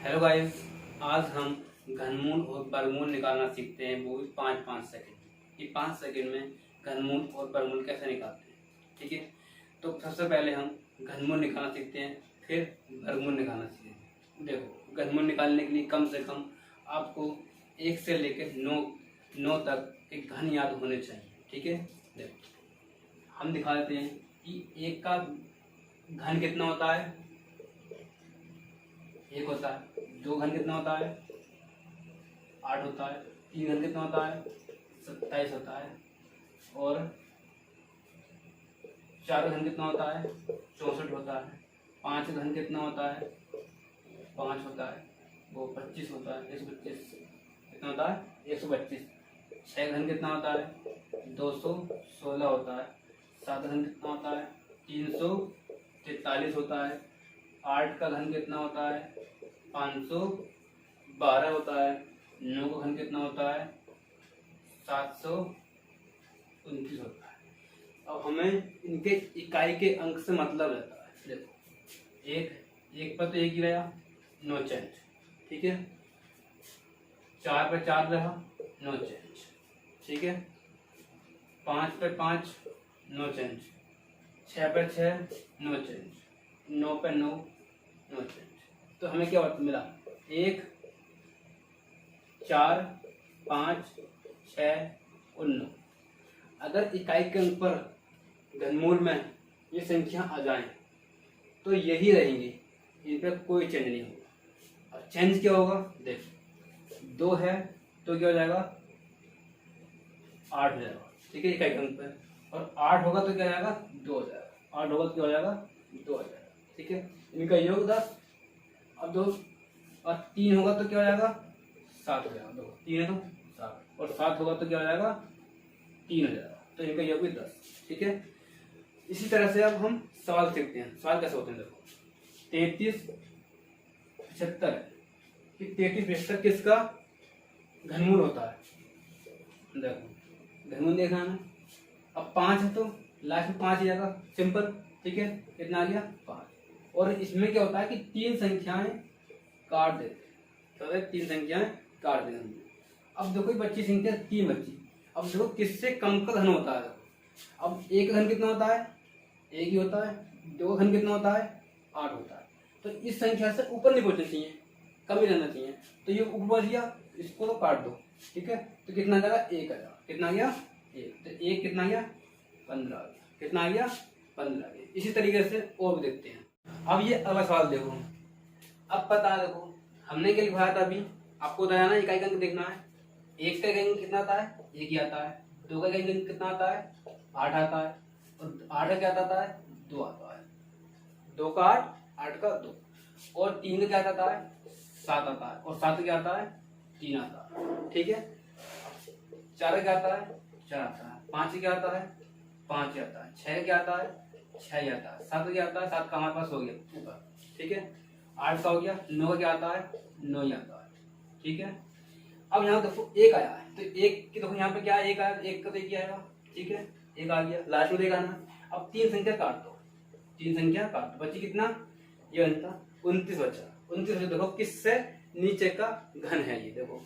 Hello guys, आज हम घनमूल और वर्गमूल निकालना सीखते हैं, वो भी 5-5 सेकंड। ये 5 सेकंड में घनमूल और वर्गमूल कैसे निकालते हैं, ठीक है। तो सबसे पहले हम घनमूल निकालना सीखते हैं, फिर वर्गमूल निकालना सीखते हैं। देखो, घनमूल निकालने के लिए कम से कम आपको 1 से लेकर 9 तक एक घन याद होने चाहिए, ठीक है। देखो, हम दिखा देते हैं कि 1 का घन कितना होता है, 1 होता है। 2 घन कितना होता है, 8 होता है। 3 घन कितना होता है, 27 होता है। और 4 घन कितना होता है, 64 होता है। 5 घन कितना होता है, 5 होता है, वो 25 होता है, 125 कितना होता है, 125। 6 घन कितना होता है, 216 होता है। 7 घन कितना होता है, 343 होता है। 8 का घन कितना होता है, 512 होता है। 9 का घन कितना होता है, 729 होता है। अब हमें इनके इकाई के अंक से मतलब रहता है। देखो, एक पर तो एक ही रहा, नो चेंज, ठीक है। 4 पर 4 रहा, नो चेंज, ठीक है। 5 पर 5, नो चेंज। 6 पर 6, नो चेंज। 9 पर 9, नो चेंज। तो हमें क्या मिला, 1, 4, 5, 6 और 9। अगर इकाई के अंक पर घनमूल में ये संख्या आ जाए तो यही रहेंगी, इन पर कोई चेंज नहीं होगा। अब चेंज क्या होगा, देखो, 2 है तो क्या हो जाएगा, 8 हो जाएगा, ठीक है, इकाई के अंक पर। और 8 होगा तो क्या हो जाएगा, 2 हो जाएगा। 8 होगा तो क्या हो जाएगा, 2 हो जाएगा, ठीक है। इनका योग 10। अब 2 और 3 होगा तो क्या हो जाएगा, 7 हो जाएगा। 2 3 है तो 7, और 7 होगा तो क्या हो जाएगा, 3 हो जाएगा। तो इनका योग भी 10, ठीक है। इसी तरह से अब हम सवाल सीखते हैं। सवाल कैसे होते हैं, देखो, 33 75 है कि 33 75 किसका घनमूल होता है। देखो, घनमूल देखना है। अब 5 है तो लास्ट में 5 ही जाएगा, सिंपल, ठीक है। कितना आ गया, 5। और इसमें क्या होता है कि 3 संख्याएं काट देते हैं, तो 3 संख्याएं काट देंगे। अब देखो, बच्ची संख्या 3 बच्ची। अब देखो किससे कम का घन होता है। अब 1 घन कितना होता है, 1 ही होता है। 2 घन कितना होता है, 8 होता है। तो इस संख्या से ऊपर नहीं पहुंचना चाहिए, कम ही रहना चाहिए। तो ये ऊपर पहुंच गया, इसको तो काट दो, ठीक है। तो कितना आ जाएगा, 1 आ जाएगा। कितना आ गया, 1। तो 1 कितना आ गया, 15 आ गया। कितना आ गया, 15 आ गया। इसी तरीके से और भी देखते हैं। अब ये अगला सवाल देखो। अब पता, देखो हमने क्या लिखवाया था अभी, आपको बताया ना, इकाई का अंक देखना है। 1 का इकाई अंक कितना आता है, 1 ही आता है। 2 का इकाई अंक कितना आता है, 8 आता है। और 8 का क्या आता है, 2 आता है। 2 का 8, 8 का 2। और 3 का क्या आता है, 7 आता है। और 7 का क्या आता है, 3 आता है, ठीक है। 4 का क्या आता है, 4 आता है। 5 का क्या आता है, 5 आता है। 6 का क्या आता है, 6 ही आता है। 7 का क्या आता है, 7 का हमारे पास हो गया ऊपर, ठीक है। 8 का हो गया। 9 का क्या आता है, 9 ही आता है, ठीक है। अब यहाँ देखो 1 आया है, तो 1 की देखो यहाँ पे क्या 1 आया, 1 का तो 1 ही आएगा, ठीक है। 1 आ गया, लास्ट में 1 आना। अब 3 संख्या काट दो, 3 संख्या काट दो, बची कितना, ये बनता 29 बचा। 29 बचा। देखो किससे नीचे का घन है ये, देखो।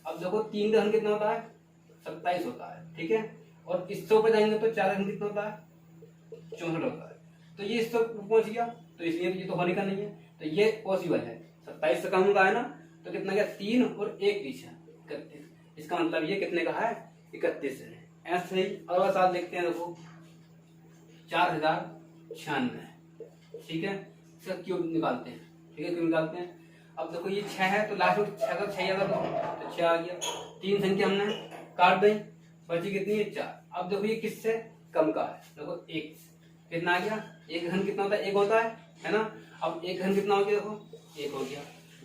अब देखो 3 का घन कितना होता है, 27 होता है, ठीक है। और इससे ऊपर जाएंगे तो 4 घन कितना होता है, 64 होता है। तो ये इससे पहुंच गया, तो इसलिए ये तो होने का नहीं है, तो ये पॉसिबल है। 27 से कम का है ना, तो कितना गया, 3 और 1 पीछे 31। इसका मतलब ये कितने का है, 31 है। ऐसे ही अगला सवाल देखते हैं। देखो 4096, ठीक है। इसका क्यूब निकालते हैं, ठीक है, क्यूब निकालते हैं। अब देखो ये 6 है, तो लास्ट में 6 का 6 अगर तो 6 आ गया। 3 संख्या हमने काट दी, बची कितनी है, 4। अब देखो ये किससे कम का है, देखो 1 कितना आ गया। 1 घन कितना होता है, 1 होता है ना। अब 1 घन कितना हो गया, देखो 1 हो गया।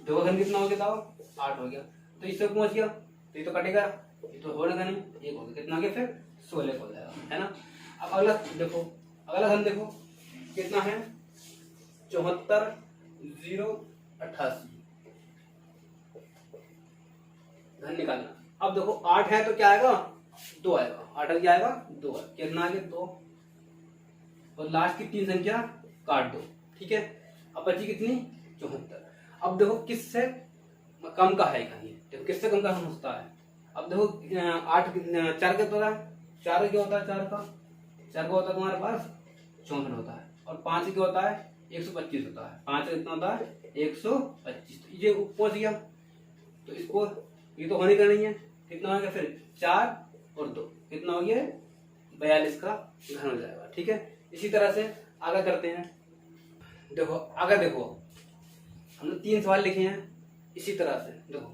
2 घन कितना हो गया, बताओ, 8 हो गया। तो इससे पहुंच गया, तो ये तो कटेगा, ये तो होने का नहीं, 1 हो गया। कितना हो गया, फिर 16 हो जाएगा, है ना। अब अगला देखो, अगला घन देखो कितना है, 74,088 घन निकालना। अब देखो 8 है तो क्या आएगा, 2 आएगा। 8 क्या आएगा, 2 है। कितना आ गया, 2। और लास्ट की 3 संख्या काट दो, ठीक है। अब बची कितनी, 74। अब देखो किससे कम का है घन, देखो किससे कम का घन होता है। अब देखो 8 4 क्या होता है, 4 क्या होता है, 4 का होता है तुम्हारे पास 64 होता है, और 5 क्या होता है 125 होता है। 5 कितना होता है 125, तो ये पहुंच गया, तो इसको ये तो होने का नहीं है, कितना हो गया फिर 4 और 2 कितना हो गया 42 का घन हो जाएगा। ठीक है, इसी तरह से आगे करते हैं। देखो आगे देखो हमने 3 सवाल लिखे हैं, इसी तरह से देखो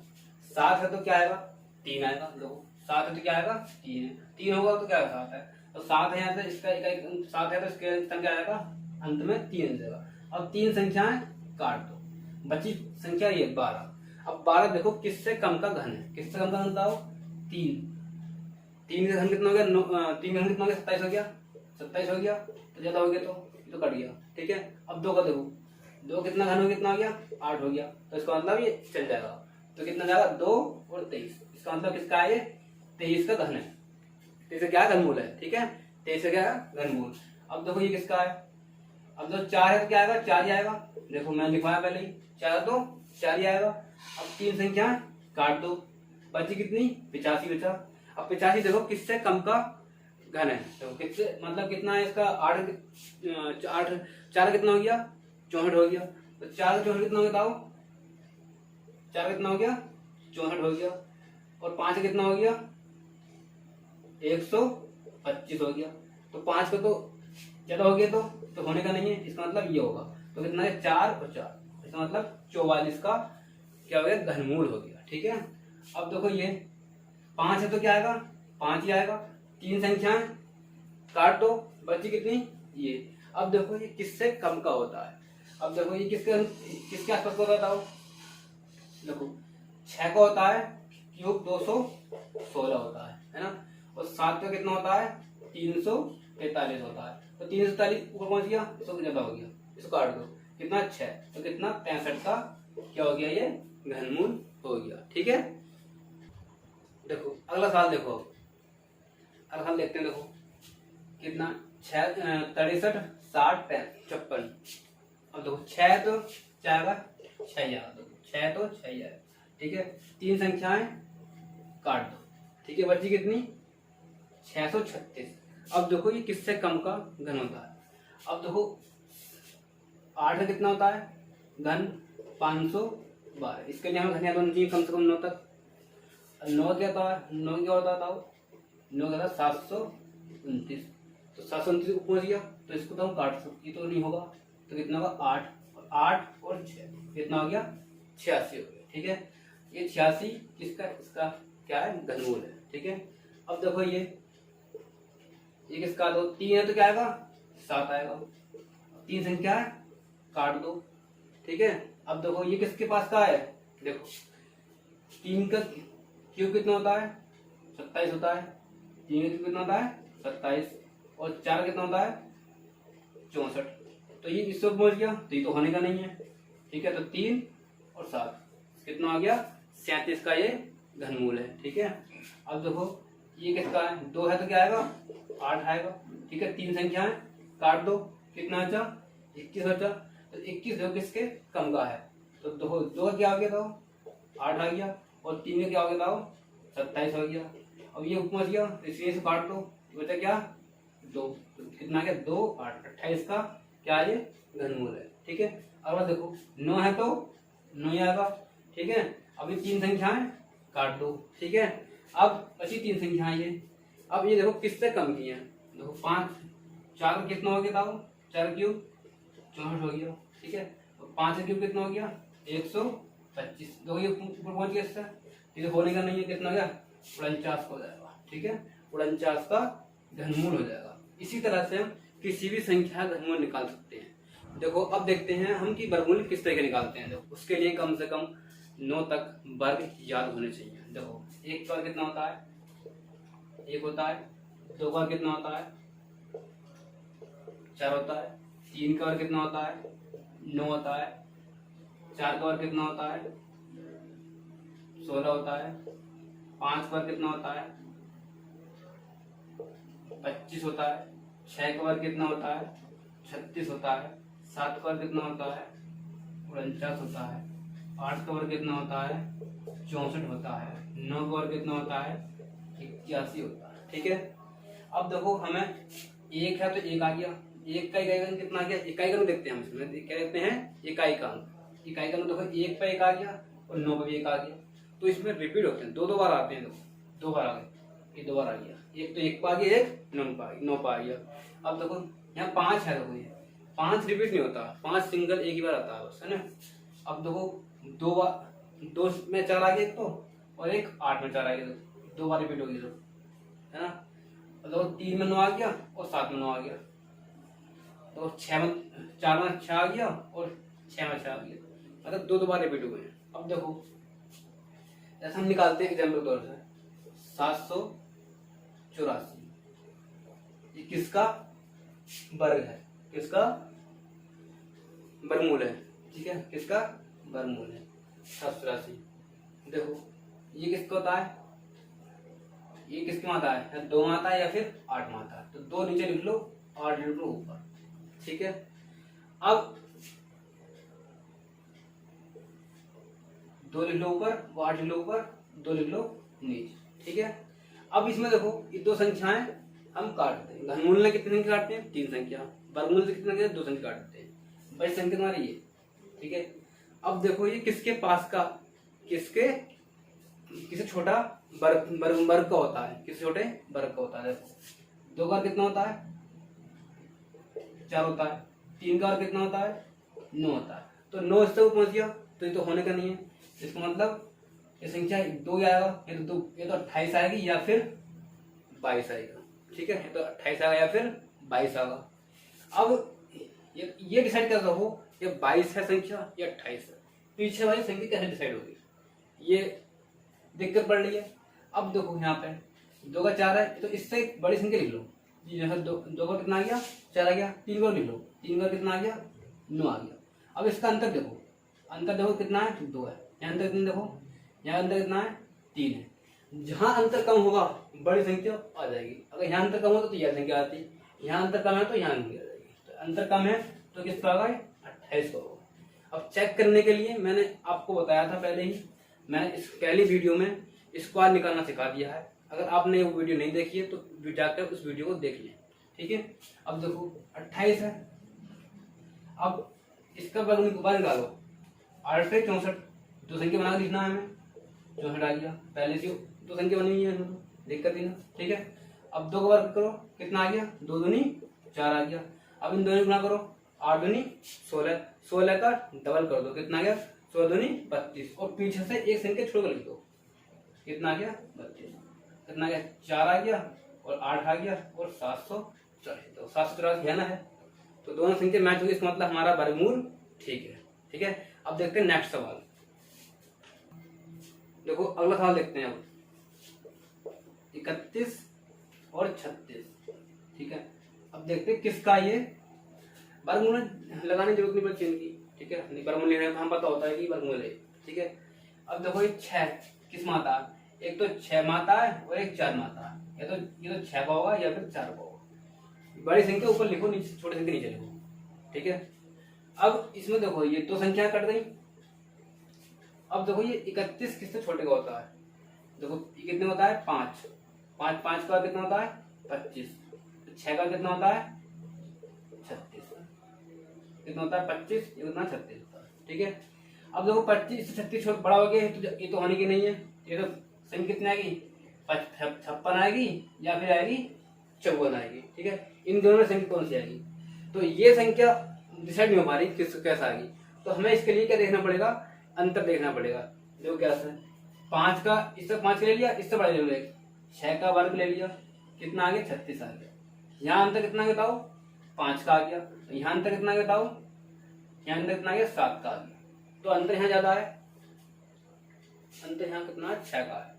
7 है तो क्या आएगा 3 आएगा। देखो 7 है तो क्या आएगा 3 है, 3 होगा तो क्या 7 है, तो 7 है यहाँ से इसका 7 है तो इसके अंत क्या आएगा, अंत में 3 जाएगा। अब 3 संख्याएं काट दो, बची संख्या ये 12। अब 12 देखो किससे कम का घन है, किससे कम का घन बताओ 3। 3 का घन कितना हो गया 3 का घन कितना हो गया 27 हो गया, 27 हो गया, तो ज्यादा हो गया तो कट गया। ठीक है, अब 2 का देखो 2 कितना घन हो गया, कितना हो गया 8 हो गया, तो इसका मतलब ये चल जाएगा, तो कितना जाएगा 2 और 23, इसका मतलब किसका है ये 23 का घन है, 23 क्या घनमूल है। ठीक है, 23 क्या है घनमूल। अब देखो ये किसका है, अब जो 4 है तो क्या आएगा 4 ही आएगा, देखो मैंने लिखवाया पहले ही 4 तो 4 ही आएगा। अब 3 संख्या काट दो, बची कितनी 85 बचा। अब 85 देखो किससे कम का घन है, देखो किससे मतलब कितना है इसका 8 4 कितना हो गया 64 हो गया, तो 4 का 64 कितना हो गया बताओ, 4 कितना हो गया 64 हो गया, और 5 कितना हो गया 125 हो गया, तो 5 का तो ज्यादा हो गया तो होने का नहीं है, इसका मतलब ये होगा, तो कितना है 4 और 4, इसका मतलब 44 का क्या हो गया घनमूल हो गया। ठीक है, अब देखो ये 5 है तो क्या आएगा 5 ही आएगा, 3 संख्याएं काट दो, बची कितनी ये। अब देखो ये किससे कम का होता है, अब देखो ये किसके आसपास का होता है, देखो 6 का होता है क्यूब 216 होता है ना, और 7 का कितना होता है 343 होता है, तो 343 ऊपर पहुंच गया, इसको ज्यादा हो गया, इसको काट दो कितना 6, तो कितना 65 का क्या हो गया ये घनमूल हो गया। ठीक है, देखो अगला सवाल देखो, अगला सवाल देखते हैं। देखो कितना 6 63 60 56, अब देखो 6 तो क्या आएगा 6 आएगा, देखो 6 तो 6 आएगा। ठीक है, 3 संख्याएं काट दो, ठीक है, बची कितनी 636। अब देखो ये किससे कम का घन होता है, अब देखो 8 का कितना होता है घन 512, इसके लिए हमें घन याद होना चाहिए कम से कम 9 तक। 9 क्या होता है 9 क्या होता था 9 क्या था 729, तो 729 पहुंच गया, तो इसको तो हम काट सकते, ये तो नहीं होगा, तो कितना होगा 8 और 6 कितना हो गया 86 हो गया। ठीक है, ये 86 किसका इसका क्या है घनमूल है। ठीक है, अब देखो ये किसका, दो 3 है तो क्या आएगा 7 आएगा, 3 संख्या है काट दो। ठीक है, अब देखो ये किसके पास का है, देखो 3 का क्यूब कितना होता है 27 होता है, 3 का क्यूब कितना होता है 27, और 4 कितना होता है 64, तो ये इससे पहुंच गया, तो ये तो होने का नहीं है। ठीक है, तो 3 और 7 कितना हो गया 37 का ये घनमूल है। ठीक है, अब देखो ये किसका है 2 है तो क्या आएगा 8 आएगा। ठीक है, 3 संख्या है काट दो, कितना बचा 21 बचा, तो 21 जो किसके कम का है, तो देखो 2 का क्या हो गया था 8 आ गया, और 3 का क्या हो गया था 27 हो गया। अब ये पहुंच गया, इसलिए से काट दो, बचा क्या 2, तो कितना गया 2 8 28 का क्या ये घनमूल है। ठीक है, अब देखो 9 है तो 9 ही आएगा। ठीक है, अब ये 3 संख्याएं काट दो। ठीक है, अब बची 3 संख्याएं ये, अब ये देखो किससे कम की है, देखो 5 4 का कितना हो गया था 4 क्यूब 64 हो गया। ठीक है, तो 5 क्यूब कितना हो गया 125, देखो ये ऊपर पहुंच गया, इससे ये होने का नहीं है, कितना हो गया 49 हो जाएगा। ठीक है, 49 का घनमूल हो जाएगा। इसी तरह से हम किसी भी संख्या का घनमूल निकाल सकते हैं। देखो अब देखते हैं हम कि वर्गमूल किस तरह के निकालते हैं। देखो उसके लिए कम से कम 9 तक वर्ग याद होने चाहिए। देखो 1 का वर्ग कितना होता है 1 होता है, 2 का वर्ग कितना होता है 4 होता है, 3 का वर्ग कितना होता है 9 होता है, 4 का वर्ग कितना होता है 16 होता है, 5 का वर्ग कितना होता है 25 होता है, 6 का वर्ग कितना होता है 36 होता है, 7 का वर्ग कितना होता है 49 होता है, 8 का वर्ग कितना होता है 64 होता है। 9 का वर्ग कितना होता है 81 होता है। ठीक है, अब देखो हमें एक है तो एक आ गया, एक का इकाई का अंक कितना आ गया, इकाई का अंक देखते हैं हम इसमें, क्या देखते हैं इकाई का अंक। इकाई का अंक देखो एक पे एक आ गया और 9 पे भी एक आ गया, तो इसमें रिपीट होते हैं, दो बार आते हैं। देखो 2 बार आ गए, ये 2 बार आ गया, एक तो एक पे आ गया, एक 9 पे आ गया। अब देखो यहाँ 5 है, देखो ये 5 रिपीट नहीं होता, 5 सिंगल एक ही बार आता है बस, है ना। अब देखो 2 बार, 2 में 4 आ गया एक तो, और एक 8 में 4 आ गया, 2 बार रिपीट हो गई, है ना। तो 3 में 9 आ गया और 7 में 9 आ गया, तो 4 में 6 आ गया और 6 में 6 आ गया, मतलब 2 बार रिपीट हुए हैं। अब देखो जैसे हम निकालते हैं एग्जाम्पल के तौर से 784, ये किसका वर्ग है, किसका वर्गमूल है, ठीक है, किसका वर्गमूल है 784। देखो ये किसका होता है, ये किसके में आता है, 2 में आता है या फिर 8 में आता है, तो 2 नीचे लिख लो 8 लिख लो ऊपर, ठीक है। अब 2 लिख लो ऊपर, 8 लिख लो ऊपर, 2 लिख लो नीचे, ठीक है। अब इसमें देखो ये 2 संख्याएं हम काटते हैं, घनमूल में कितनी संख्या काटते हैं 3 संख्या, वर्गमूल से कितनी 2 संख्या काटते हैं, बड़ी संख्या तुम्हारी ये, ठीक है। अब देखो ये किसके पास का, किसे छोटा वर्ग का होता है, किस छोटे वर्ग का होता है। देखो 2 का वर्ग कितना होता है 4 होता है, 3 का वर्ग कितना होता है 9 होता है, तो 9 इससे ऊपर पहुंच गया तो ये तो होने का नहीं है, इसका मतलब ये संख्या 2 आएगा, ये तो 28 आएगी या फिर 22 आएगा, ठीक है, ये तो 28 आएगा या फिर 22 आएगा। अब ये डिसाइड कर रहो ये 22 है संख्या या 28 है, पीछे वाली संख्या कैसे डिसाइड होगी, ये दिक्कत पड़ रही है। अब देखो यहाँ पे 2 का 4 है, तो इससे बड़ी संख्या लिख लो, जैसे 2 का कितना आ गया 4 आ गया, 3 का लिख लो, 3 का कितना आ गया 9 आ गया। अब इसका अंतर देखो कितना है 2 है, यहाँ अंतर कितना देखो, यहाँ अंतर कितना है 3 है, जहाँ अंतर कम होगा बड़ी संख्या आ जाएगी, अगर यहाँ अंतर कम हो तो यह संख्या आती है, यहाँ अंतर कम है तो यहाँ संख्या आ जाएगी, तो अंतर कम है तो किसका होगा 28 का होगा। अब चेक करने के लिए मैंने आपको बताया था पहले ही, मैंने इस पहली वीडियो में स्क्वायर निकालना सिखा दिया है, अगर आपने वो वीडियो नहीं देखी है तो जाकर उस वीडियो को देख लें, ठीक है। अब देखो 28 है, अब इसका वर्ग निकालो 8 से 64, 2 संख्या बना लिखना है हमें, 64 आ गया, पहले से 2 संख्या बनी हुई है तो दिक्कत नहीं, ठीक है। अब 2 का वर्ग करो कितना आ गया 2 दूनी 4 आ गया, अब इन दोनों गुणा करो 8 दूनी 16, 16 का डबल कर दो कितना आ गया 16 दूनी 32, और पीछे से एक संख्या छोड़ कर लिख दो कितना आ गया 32, कितना आ गया 4 आ गया और 8 आ गया और 784, तो 784 है ना है, तो दोनों संख्या मैच होगी, इसका मतलब हमारा वर्गमूल ठीक है, ठीक है। अब देखते हैं नेक्स्ट सवाल, देखो अगला सवाल देखते हैं अब 31 और 36, ठीक है। अब देखते हैं किसका ये वर्गमूल लगाने की जरूरत नहीं पड़ती इनकी, ठीक है, नहीं वर्गमूल लेने में हम पता होता है कि वर्गमूल है, ठीक है। अब देखो ये 6 किस में आता है, एक तो 6 में आता है और एक 4 में आता है, या तो ये तो 6 का होगा या फिर 4 का होगा, बड़ी संख्या ऊपर लिखो नीचे छोटी संख्या नीचे लिखो, ठीक है। अब इसमें देखो ये 2 संख्या कट गई, अब देखो ये 31 किससे छोटे का होता है, देखो ये कितने होता है 5, 5 का कितना होता है 25, 6 का कितना होता है 36, कितना होता है 25, ये कितना 36 होता है, ठीक है। अब देखो 25 से 36 बड़ा हो गया, तो ये तो होने की नहीं है, ये तो संख्या कितनी आएगी 56 आएगी या फिर आएगी 54 आएगी, ठीक है। इन दोनों में संख्या कौन सी आएगी, तो ये संख्या डिसाइड नहीं हो पा रही किस कैसा आएगी, तो हमें इसके लिए क्या देखना पड़ेगा, अंतर देखना पड़ेगा। देखो कैसे 5 का इससे 5 ले लिया, इससे बड़ा ले लिया, 6 का वर्ग ले लिया कितना आ गया 36 आ गया, यहाँ अंतर कितना बताओ 5 का आ गया, यहाँ अंतर कितना बताओ, यहाँ अंतर कितना आ गया 7 का आ गया, तो अंतर यहाँ ज्यादा है, अंतर यहाँ कितना है 6 का है,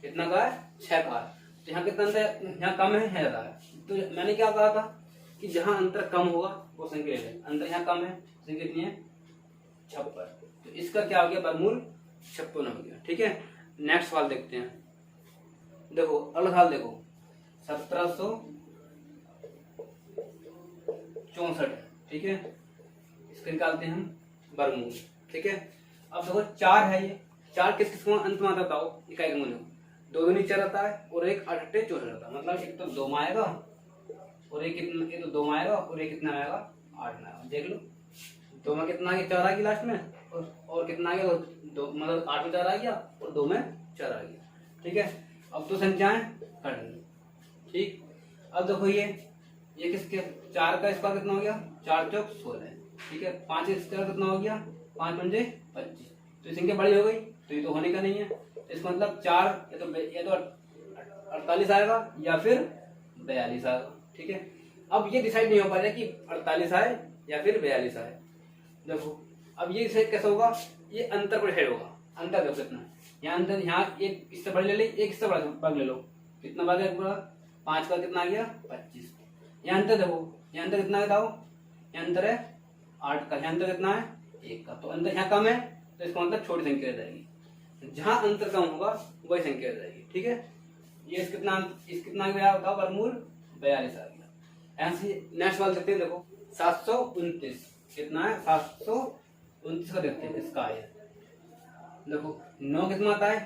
कितना का है 6 का है, तो यहाँ कितना अंतर यहाँ कम है ज्यादा है, तो मैंने क्या कहा था कि जहाँ अंतर कम होगा वो संख्या ले लें, अंतर यहाँ कम है, संख्या कितनी है 56, तो इसका क्या हो गया वर्गमूल 56 हो गया, ठीक है। नेक्स्ट सवाल देखते हैं, देखो अगला सवाल देखो 1764, ठीक है, इसका निकालते हैं हम वर्गमूल, ठीक है। अब देखो 4 है, ये 4 किस किस को अंत में आता बताओ, इकाई का मूल्य 2 दूनी 4 आता है और एक 8 अट्ठे 64 आता है। मतलब एक तो 2 में आएगा और एक कितना, ये तो 2 में आएगा और एक कितना आएगा 8 में आएगा। देख लो 2 में कितना आ गया 4 आ गया लास्ट में, और कितना आ गया 2, मतलब 8 में 4 आ गया और 2 में 4 आ गया। ठीक है, अब तो संख्याएं कट गई। ठीक, अब देखो ये किसके 4 का स्क्वायर कितना हो गया 4 चौक 16। ठीक है, 5 का स्क्वायर कितना हो गया 5 पंजे 25। तो ये संख्या बड़ी हो गई तो ये तो होने का नहीं है। तो इसका मतलब 4 ये तो 48 आएगा या फिर 42 आएगा। ठीक है, अब ये डिसाइड नहीं हो पा रहा कि 48 आए या फिर 42 आए। देखो अब ये डिसाइड कैसे होगा, ये अंतर पर डिसाइड होगा। अंतर देखो कितना, यहाँ अंतर, यहाँ एक इससे बड़ा ले ली, एक इससे बड़ा भाग ले लो, कितना भाग है पूरा 5 का कितना आ गया 25। यहाँ अंतर देखो, यहाँ अंतर कितना बताओ, यहाँ अंतर है 8 का, यहाँ अंतर कितना है 1 का। तो अंतर यहाँ कम है तो इसका मतलब छोटी संख्या रह जाएगी। जहां अंतर कम होगा वही संख्या रह जाएगी। ठीक है, ये इस कितना गया बताओ वर्गमूल 42 आ गया। ऐसे नेक्स्ट वाला देखते हैं, देखो 729 कितना है 729 का देखते हैं इसका है। देखो 9 कितना आता है,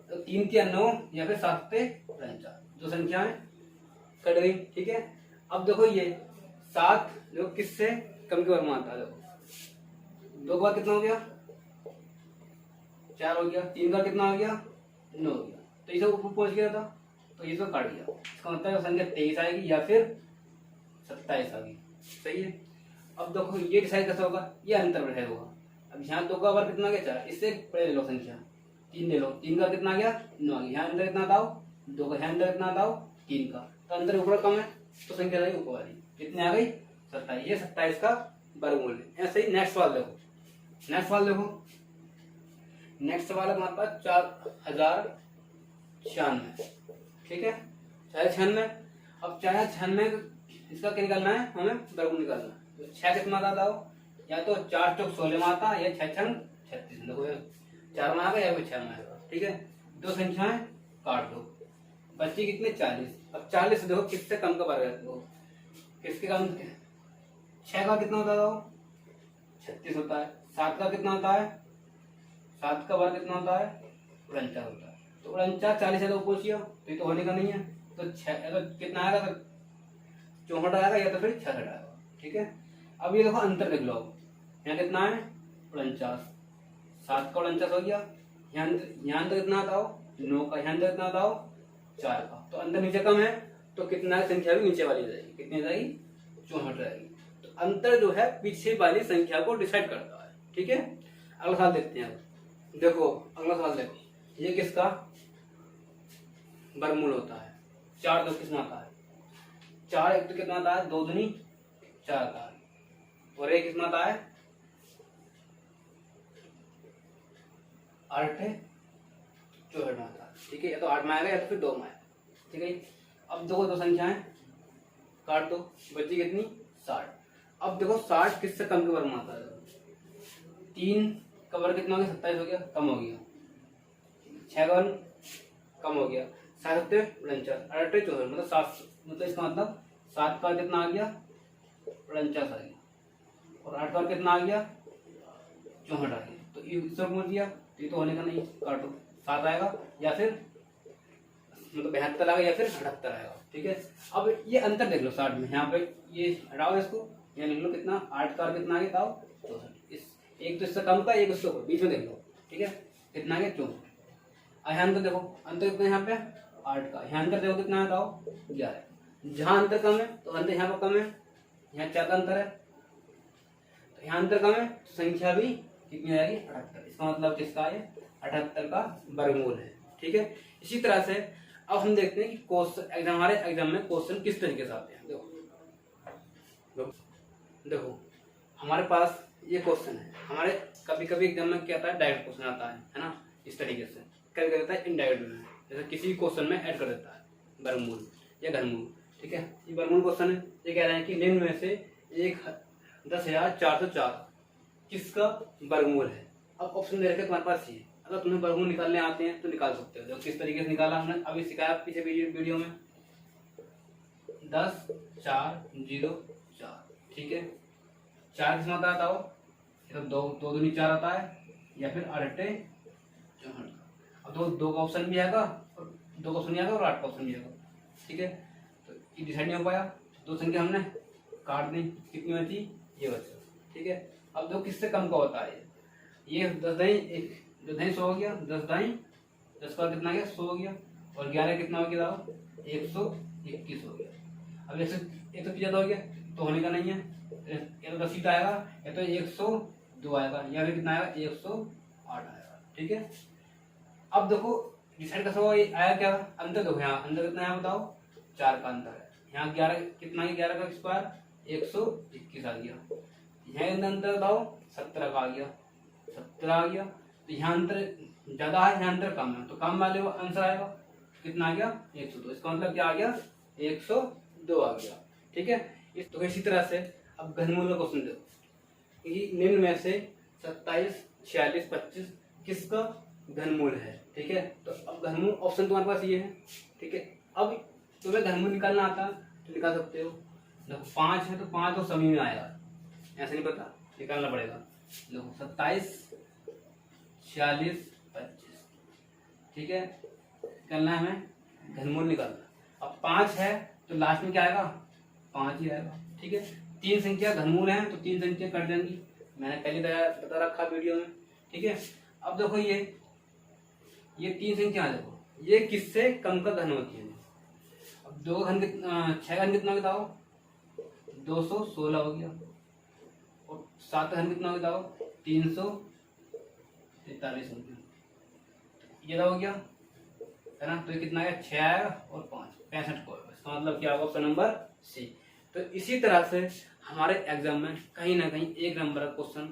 तो 3 के 9 या फिर 7 पे 49, जो संख्याएं कट गई। ठीक है, अब देखो ये 7 जो किससे कम के वर्ग में आता है। देखो 2 का कितना हो गया 4 हो गया, 3 का कितना हो गया 9 हो गया, तो इसे ऊपर पहुंच गया था तो इसको काट गया। इसका मतलब संख्या 23 आएगी या फिर 27 आएगी। सही है, अब देखो ये डिसाइड कैसा होगा, ये अंतर बढ़ाया होगा। अब यहाँ 2 का वर्ग कितना गया 4, इससे पहले ले लो संख्या 3 ले लो, 3 का कितना गया 9 आ गया, यहाँ अंदर कितना दाओ 2 का, यहाँ अंदर कितना दाओ 3 का, तो अंदर ऊपर कम है तो संख्या रहेगी ऊपर वाली, कितनी आ गई 27। ये 27 का वर्गमूल है। ऐसे ही नेक्स्ट वाला देखो, नेक्स्ट वाला देखो, नेक्स्ट वाला हमारे पास 4096। ठीक है 4096। अब 4096 इसका क्या निकालना है, हमें वर्गमूल निकालना है। तो 6 कितना आता हो, या तो 4 चौक 16 में आता या 6 छंग 36। देखो 4 में आ गया या फिर 6 में आएगा। ठीक है, दो संख्याएं काट दो, बच्ची कितने 40। अब 40 देखो किससे कम का वर्ग है, देखो किसके कम, 6 का कितना होता है 36 होता है, 7 का कितना होता है, 7 का वर्ग कितना होता है 49 होता है। तो 49 40 है तो पूछिए, तो ये तो होने का नहीं है, तो 6 तो कितना आएगा, तो 64 आएगा या तो फिर 66 आएगा। ठीक है, अब ये देखो अंतर देख लो, यहाँ कितना है 49, 7 का 49 हो गया, यहाँ अंतर कितना आता हो 9 का, यहाँ अंतर कितना आता हो 4 का, तो अंतर नीचे कम है तो कितना संख्या भी नीचे वाली जाएगी, कितनी जाएगी 64 रहेगी। तो अंतर जो है पीछे वाली संख्या को डिसाइड करता है। ठीक है, अगला सवाल देखते हैं। देखो अगला सवाल देखो, ये किसका वर्गमूल होता है, 4 2 किसमें आता है, 4 एक तो कितना आता है 2 दूनी 4 आता है, और एक कितना आता है 8 64 में आता है। ठीक है, या तो 8 में आएगा या तो फिर 2 में आएगा। ठीक है, अब देखो दो संख्याएं काट दो, बची कितनी 60। अब देखो 60 किससे कम के वर्ग में आता है, 3 का वर्ग कितना हो गया 27 हो गया, कम हो गया, 6 का वर्ग कम हो गया, 7 49 8 64 मतलब 7, मतलब इसका मतलब 7 का कितना आ गया 49 आ गया, और 8 का कितना आ गया 64 आ गया। तो ये बोल दिया, ये तो होने का नहीं, काटो 7 आएगा या फिर मतलब 72 आएगा या फिर 78 आएगा। ठीक है, अब ये अंतर देख लो 60 में, यहाँ पे ये हटाओ इसको, यहाँ लिख लो कितना 8 का कितना आ गया ताओ 64, इस एक तो इससे कम का एक उससे बीच में देख लो। ठीक है, कितना आ गया 64। यहाँ अंतर देखो, अंतर कितना यहाँ पे 8 का, यहाँ अंतर देखो कितना है ताओ 11। जहाँ अंतर कम है तो अंतर यहाँ पर कम है, यहाँ 4 का अंतर है, तो यहाँ अंतर कम है तो संख्या भी कितनी आएगी 78। इसका मतलब किसका है 78 का वर्गमूल है। ठीक है, इसी तरह से अब हम देखते हैं कि क्वेश्चन एग्जाम, हमारे एग्जाम में क्वेश्चन किस तरीके से आते हैं। देखो हमारे पास ये क्वेश्चन है, हमारे कभी कभी एग्जाम में क्या आता है डायरेक्ट क्वेश्चन आता है ना, इस तरीके से कभी कभी आता है इनडायरेक्ट में, जैसे किसी क्वेश्चन में ऐड कर देता है वर्गमूल या घनमूल। ठीक है, ये वर्गमूल क्वेश्चन है, ये कह रहे हैं कि निम्न में से 10,404 किसका वर्गमूल है। अब ऑप्शन दे रखे तुम्हारे पास ये, अगर तुम्हें वर्गमूल निकालने आते हैं तो निकाल सकते हो। देखो किस तरीके से निकाला हमने अभी सिखाया पीछे वीडियो में, 10 4 0 4। ठीक है, 4 किसमें आता है, 2 दूनी 4 आता है, या फिर 8 अट्ठे 64 का। अब दो का ऑप्शन भी आएगा और 2 का ऑप्शन भी आएगा और 8 का ऑप्शन भी आएगा। ठीक है, तो ये डिसाइड नहीं हो पाया, 2 संख्या हमने काट दी, कितनी बची, ये बचा। ठीक है, अब दो किससे कम का होता है, ये 10 दाई 100 हो गया, 10 दाई 10 का कितना गया 100 हो गया, और 11 कितना हो गया 121 हो गया। अब 100 ज्यादा हो गया तो होने का नहीं है, या तो 10 आएगा या तो 102 आएगा या फिर कितना आएगा 108 आएगा। ठीक है, अब देखो डिसाइड कैसा हुआ, ये आया क्या, अंतर देखो, यहाँ अंतर कितना है बताओ, 4 का अंतर है। यहाँ 11 कितना है, 11 का स्क्वायर 121 आ गया। यहाँ अंतर बताओ 17 का आ गया, 17 आ गया। तो यहाँ अंतर ज्यादा है, यहाँ अंतर कम है, तो कम वाले आंसर आएगा, कितना आ गया 102। इसका मतलब क्या आ गया 102 आ गया। ठीक है, तो इसी तरह से अब घनमूल का क्वेश्चन देखो, निम्न में से 27, 46, 25 किसका घनमूल है। ठीक है, तो अब घनमूल ऑप्शन तुम्हारे पास ये है। ठीक है, अब तुम्हें घनमूल निकालना आता तो निकाल सकते हो। देखो 5 है तो 5 तो सभी में आएगा, ऐसे नहीं पता, निकालना पड़ेगा। देखो 27, 46, 25। ठीक है, निकालना है हमें, घनमूल निकालना। अब 5 है तो लास्ट में क्या आएगा 5 ही आएगा। ठीक है, 3 संख्या घनमूल है तो 3 संख्या कट जाएंगी, मैंने पहले बता रखा वीडियो में। ठीक है, अब देखो ये 3 संख्या देखो, ये किससे कम का घन होती है। अब 2 का घन 6 का घन कितना बताओ 216 हो गया, और 7 का घन कितना बताओ 343 हो गया, ये हो गया है ना। तो ये कितना है 6 आया और 5 65 को, इसका मतलब क्या होगा ऑप्शन नंबर सी। तो इसी तरह से हमारे एग्जाम में कहीं ना कहीं 1 नंबर का क्वेश्चन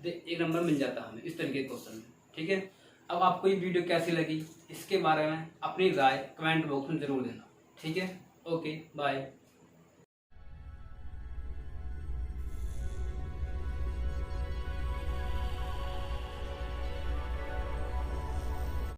1 नंबर मिल जाता है हमें इस तरीके के क्वेश्चन में। ठीक है, अब आपको ये वीडियो कैसी लगी इसके बारे में अपनी राय कमेंट बॉक्स में जरूर देना। ठीक है, ओके बाय।